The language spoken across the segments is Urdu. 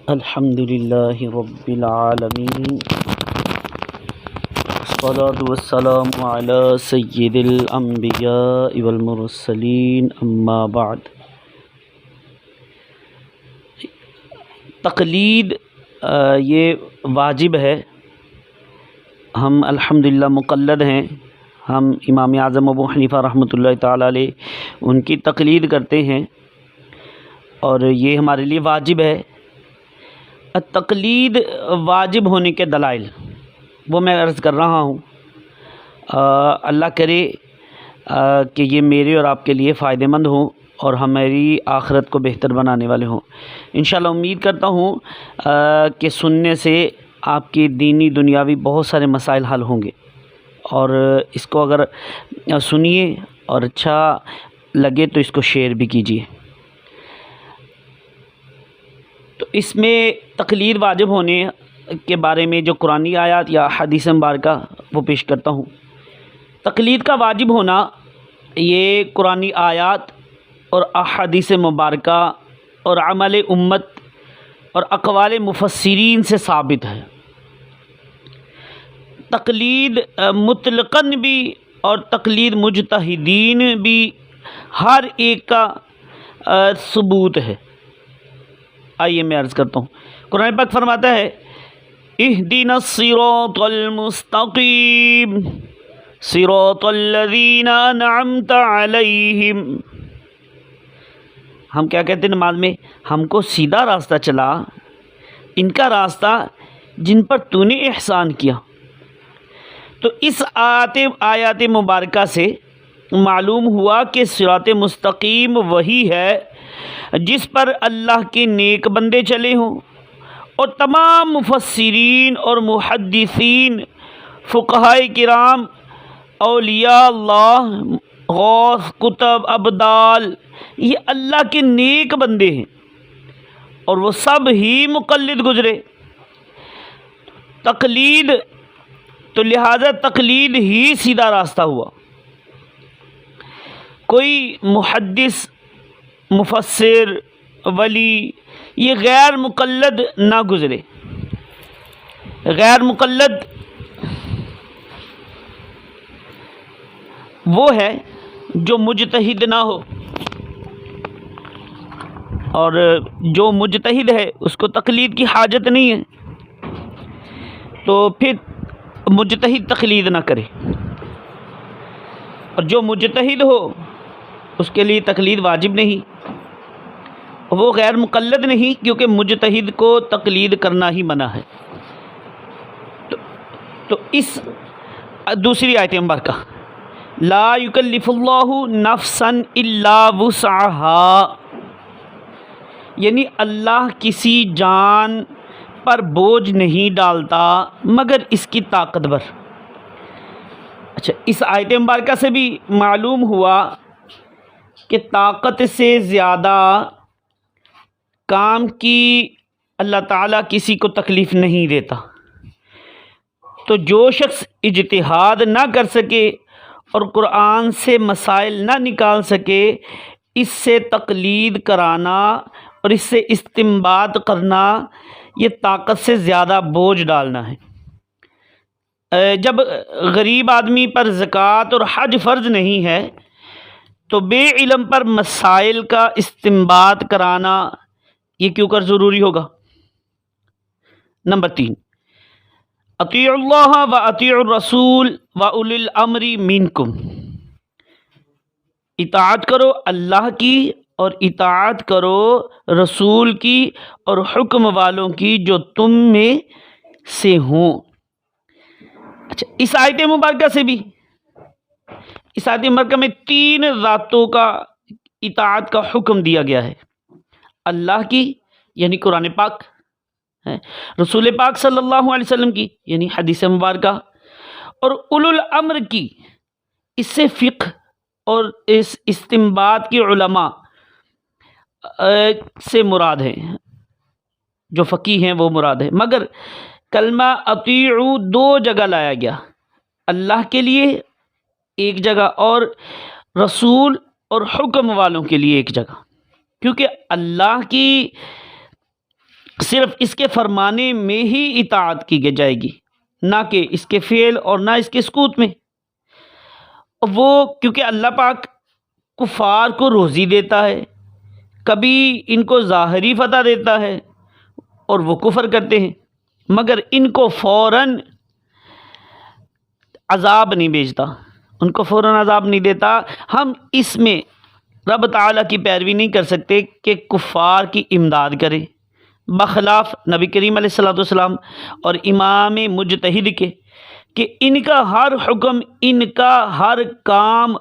الحمد للہ رب العالمین، والصلاة والسلام علی سید الانبیاء والمرسلین، اما بعد۔ تقلید یہ واجب ہے۔ ہم الحمدللہ مقلد ہیں۔ ہم امام اعظم ابو حنیفہ رحمۃ اللہ تعالیٰ علیہ ان کی تقلید کرتے ہیں اور یہ ہمارے لیے واجب ہے۔ تقلید واجب ہونے کے دلائل وہ میں عرض کر رہا ہوں۔ اللہ کرے کہ یہ میرے اور آپ کے لیے فائدہ مند ہوں اور ہماری آخرت کو بہتر بنانے والے ہوں۔ انشاءاللہ امید کرتا ہوں کہ سننے سے آپ کی دینی دنیاوی بہت سارے مسائل حل ہوں گے، اور اس کو اگر سنیے اور اچھا لگے تو اس کو شیئر بھی کیجیے۔ تو اس میں تقلید واجب ہونے کے بارے میں جو قرآنی آیات یا حدیث مبارکہ وہ پیش کرتا ہوں۔ تقلید کا واجب ہونا یہ قرآنی آیات اور احادیث مبارکہ اور عمل امت اور اقوال مفسرین سے ثابت ہے۔ تقلید مطلقاً بھی اور تقلید مجتہدین بھی ہر ایک کا ثبوت ہے۔ آئیے میں عرض کرتا ہوں۔ قرآن پاک فرماتا ہے اہدنا الصراط المستقیم صراط الذین انعمت علیہم۔ ہم کیا کہتے ہیں نماز میں؟ ہم کو سیدھا راستہ چلا، ان کا راستہ جن پر تو نے احسان کیا۔ تو اس آیات مبارکہ سے معلوم ہوا کہ صراط مستقیم وہی ہے جس پر اللہ کے نیک بندے چلے ہوں، اور تمام مفسرین اور محدثین، فقہائے کرام، اولیاء اللہ، غوث، کتب، ابدال، یہ اللہ کے نیک بندے ہیں اور وہ سب ہی مقلد گزرے۔ تقلید تو لہذا تقلید ہی سیدھا راستہ ہوا۔ کوئی محدث، مفسر، ولی یہ غیر مقلد نہ گزرے۔ غیر مقلد وہ ہے جو مجتہد نہ ہو، اور جو مجتہد ہے اس کو تقلید کی حاجت نہیں ہے، تو پھر مجتہد تقلید نہ کرے، اور جو مجتہد ہو اس کے لیے تقلید واجب نہیں، وہ غیر مقلد نہیں، کیونکہ مجتہد کو تقلید کرنا ہی منع ہے۔ تو اس دوسری آیت مبارکہ لا یکلف اللہ نفسا الا وسعها، یعنی اللہ کسی جان پر بوجھ نہیں ڈالتا مگر اس کی طاقت بھر۔ اچھا، اس آیت مبارکہ سے بھی معلوم ہوا کہ طاقت سے زیادہ کام کی اللہ تعالیٰ کسی کو تکلیف نہیں دیتا۔ تو جو شخص اجتہاد نہ کر سکے اور قرآن سے مسائل نہ نکال سکے، اس سے تقلید کرانا اور اس سے استنباط کرنا یہ طاقت سے زیادہ بوجھ ڈالنا ہے۔ جب غریب آدمی پر زکوٰۃ اور حج فرض نہیں ہے تو بے علم پر مسائل کا استنباط کرانا یہ کیوں کر ضروری ہوگا؟ نمبر 3، اطیعوا اللہ و اطیعوا الرسول و اولی الامر منکم، اطاعت کرو اللہ کی اور اطاعت کرو رسول کی اور حکم والوں کی جو تم میں سے ہوں۔ اچھا، اس آیت مبارکہ سے بھی، اس آیت مبارکہ میں 3 ذاتوں کا اطاعت کا حکم دیا گیا ہے۔ اللہ کی یعنی قرآن پاک ہے، رسول پاک صلی اللہ علیہ وسلم کی یعنی حدیث مبارکہ، اور اولو الامر کی، اس سے فقہ اور اس استنباط کی علماء سے مراد ہیں، جو فقیہ ہیں وہ مراد ہے۔ مگر کلمہ اطیعوا 2 جگہ لایا گیا، اللہ کے لیے ایک جگہ اور رسول اور حکم والوں کے لیے ایک جگہ، کیونکہ اللہ کی صرف اس کے فرمانے میں ہی اطاعت کی جائے گی، نہ کہ اس کے فعل اور نہ اس کے سکوت میں۔ وہ کیونکہ اللہ پاک کفار کو روزی دیتا ہے، کبھی ان کو ظاہری فتح دیتا ہے اور وہ کفر کرتے ہیں، مگر ان کو فوراً عذاب نہیں بھیجتا، ان کو فوراً عذاب نہیں دیتا۔ ہم اس میں رب تعالیٰ کی پیروی نہیں کر سکتے کہ کفار کی امداد کریں، بخلاف نبی کریم علیہ الصلوۃ والسلام اور امام مجتہد کے، کہ ان کا ہر حکم، ان کا ہر کام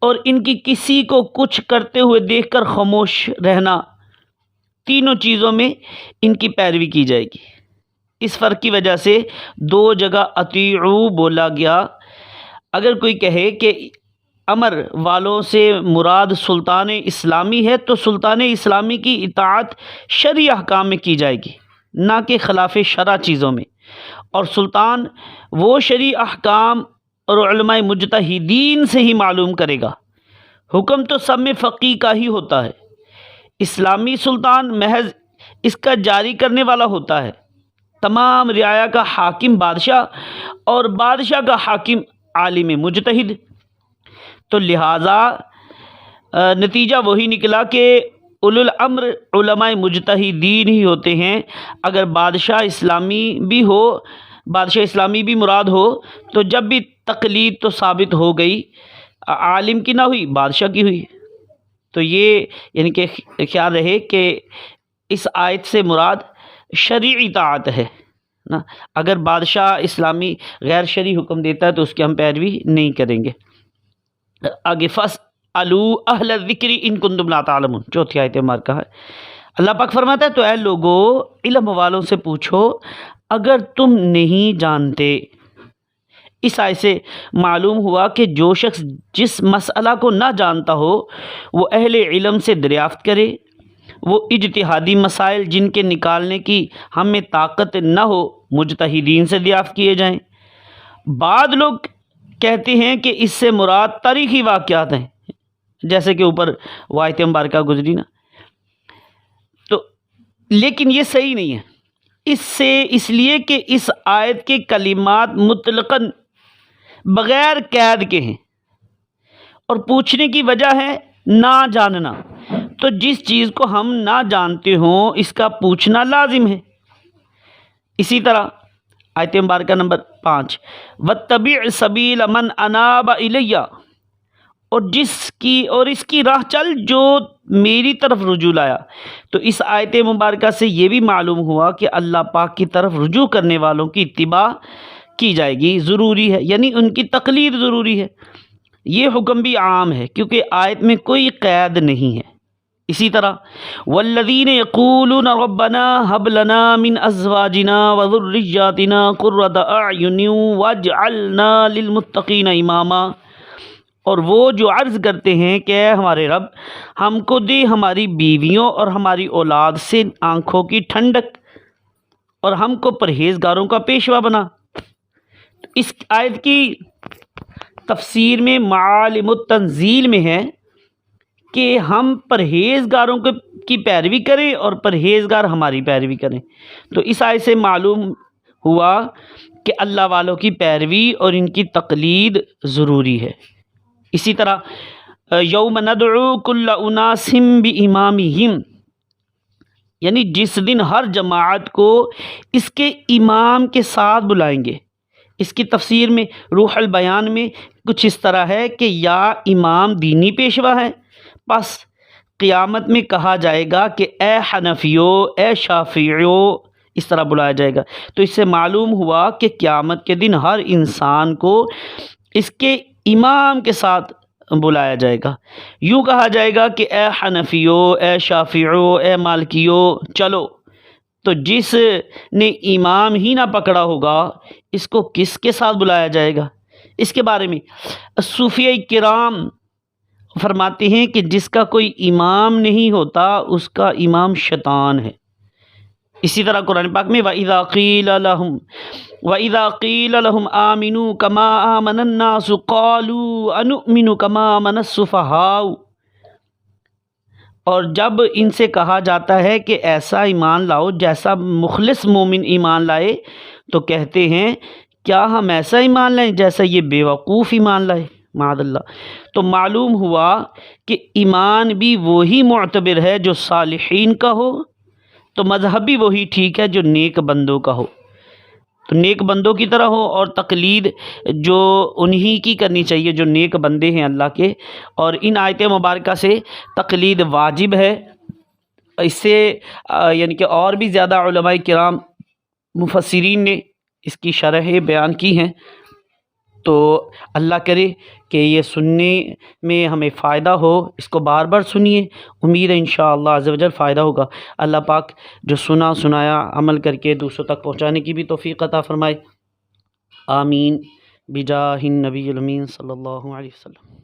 اور ان کی کسی کو کچھ کرتے ہوئے دیکھ کر خاموش رہنا، تینوں چیزوں میں ان کی پیروی کی جائے گی۔ اس فرق کی وجہ سے دو جگہ اطیعوا بولا گیا۔ اگر کوئی کہے کہ امر والوں سے مراد سلطان اسلامی ہے تو سلطان اسلامی کی اطاعت شرعی احکام میں کی جائے گی، نہ کہ خلاف شرع چیزوں میں، اور سلطان وہ شرعی احکام اور علماء مجتہدین سے ہی معلوم کرے گا۔ حکم تو سب میں فقیہ کا ہی ہوتا ہے، اسلامی سلطان محض اس کا جاری کرنے والا ہوتا ہے، تمام رعایا کا حاکم بادشاہ اور بادشاہ کا حاکم عالم مجتہد۔ تو لہٰذا نتیجہ وہی نکلا کہ اولو الامر علماء مجتہدین ہی ہوتے ہیں۔ اگر بادشاہ اسلامی بھی مراد ہو تو جب بھی تقلید تو ثابت ہو گئی، عالم کی نہ ہوئی، بادشاہ کی ہوئی۔ تو یہ یعنی کہ خیال رہے کہ اس آیت سے مراد شرعی اطاعت ہے نا۔ اگر بادشاہ اسلامی غیر شرعی حکم دیتا ہے تو اس کی ہم پیروی نہیں کریں گے۔ آگے فاسألوا اہل الذکر ان کنتم لا تعلمون، چوتھی آیت مبارکہ ہے۔ اللہ پاک فرماتا ہے تو اے لوگو علم والوں سے پوچھو اگر تم نہیں جانتے۔ اس آیت سے معلوم ہوا کہ جو شخص جس مسئلہ کو نہ جانتا ہو وہ اہل علم سے دریافت کرے، وہ اجتہادی مسائل جن کے نکالنے کی ہم میں طاقت نہ ہو مجتہدین سے دریافت کیے جائیں۔ بعض لوگ کہتے ہیں کہ اس سے مراد تاریخی واقعات ہیں، جیسے کہ اوپر آیت مبارکہ گزری نا، تو لیکن یہ صحیح نہیں ہے۔ اس لیے کہ اس آیت کے کلمات مطلقاً بغیر قید کے ہیں، اور پوچھنے کی وجہ ہے نہ جاننا، تو جس چیز کو ہم نہ جانتے ہوں اس کا پوچھنا لازم ہے۔ اسی طرح آیت مبارکہ نمبر 5 واتبع سبیل من اناب الی، اور اس کی راہ چل جو میری طرف رجوع لایا۔ تو اس آیت مبارکہ سے یہ بھی معلوم ہوا کہ اللہ پاک کی طرف رجوع کرنے والوں کی اتباع کی جائے گی، ضروری ہے، یعنی ان کی تقلید ضروری ہے۔ یہ حکم بھی عام ہے کیونکہ آیت میں کوئی قید نہیں ہے۔ اسی طرح والذین یقولون ربنا هب لنا من ازواجنا وذریاتنا قرۃ اعین واجعلنا للمتقین اماما، اور وہ جو عرض کرتے ہیں کہ اے ہمارے رب ہم کو دے ہماری بیویوں اور ہماری اولاد سے آنکھوں کی ٹھنڈک، اور ہم کو پرہیزگاروں کا پیشوا بنا۔ اس آیت کی تفسیر میں معالم التنزیل میں ہے کہ ہم پرہیزگاروں کی پیروی کریں اور پرہیزگار ہماری پیروی کریں۔ تو اس آیت سے معلوم ہوا کہ اللہ والوں کی پیروی اور ان کی تقلید ضروری ہے۔ اسی طرح یوم ندعو کل اناس بامامہم، یعنی جس دن ہر جماعت کو اس کے امام کے ساتھ بلائیں گے۔ اس کی تفسیر میں روح البیان میں کچھ اس طرح ہے کہ یا امام دینی پیشوا ہے، پس قیامت میں کہا جائے گا کہ اے حنفیو، اے شافعیو، اس طرح بلایا جائے گا۔ تو اس سے معلوم ہوا کہ قیامت کے دن ہر انسان کو اس کے امام کے ساتھ بلایا جائے گا۔ یوں کہا جائے گا کہ اے حنفیو، اے شافعیو، اے مالکیو چلو۔ تو جس نے امام ہی نہ پکڑا ہوگا اس کو کس کے ساتھ بلایا جائے گا؟ اس کے بارے میں صوفیہ کرام فرماتے ہیں کہ جس کا کوئی امام نہیں ہوتا اس کا امام شیطان ہے۔ اسی طرح قرآن پاک میں وَإِذَا قِيلَ لَهُمْ آمِنُوا كَمَا آمَنَ النَّاسُ قَالُوا أَنُؤْمِنُ كَمَا آمَنَ السُّفَهَاءُ، اور جب ان سے کہا جاتا ہے کہ ایسا ایمان لاؤ جیسا مخلص مومن ایمان لائے، تو کہتے ہیں کیا ہم ایسا ایمان لائیں جیسا یہ بیوقوف ایمان لائے، معاذ اللہ۔ تو معلوم ہوا کہ ایمان بھی وہی معتبر ہے جو صالحین کا ہو، تو مذہب بھی وہی ٹھیک ہے جو نیک بندوں کا ہو، تو نیک بندوں کی طرح ہو، اور تقلید جو انہی کی کرنی چاہیے جو نیک بندے ہیں اللہ کے۔ اور ان آیت مبارکہ سے تقلید واجب ہے، اس سے یعنی کہ اور بھی زیادہ علماء کرام مفسرین نے اس کی شرح بیان کی ہیں۔ تو اللہ کرے کہ یہ سننے میں ہمیں فائدہ ہو، اس کو بار بار سنیے، امید ہے انشاءاللہ عز و جل فائدہ ہوگا۔ اللہ پاک جو سنا سنایا عمل کر کے دوسروں تک پہنچانے کی بھی توفیق عطا فرمائے، آمین بجاہ النبی الامین صلی اللہ علیہ وسلم۔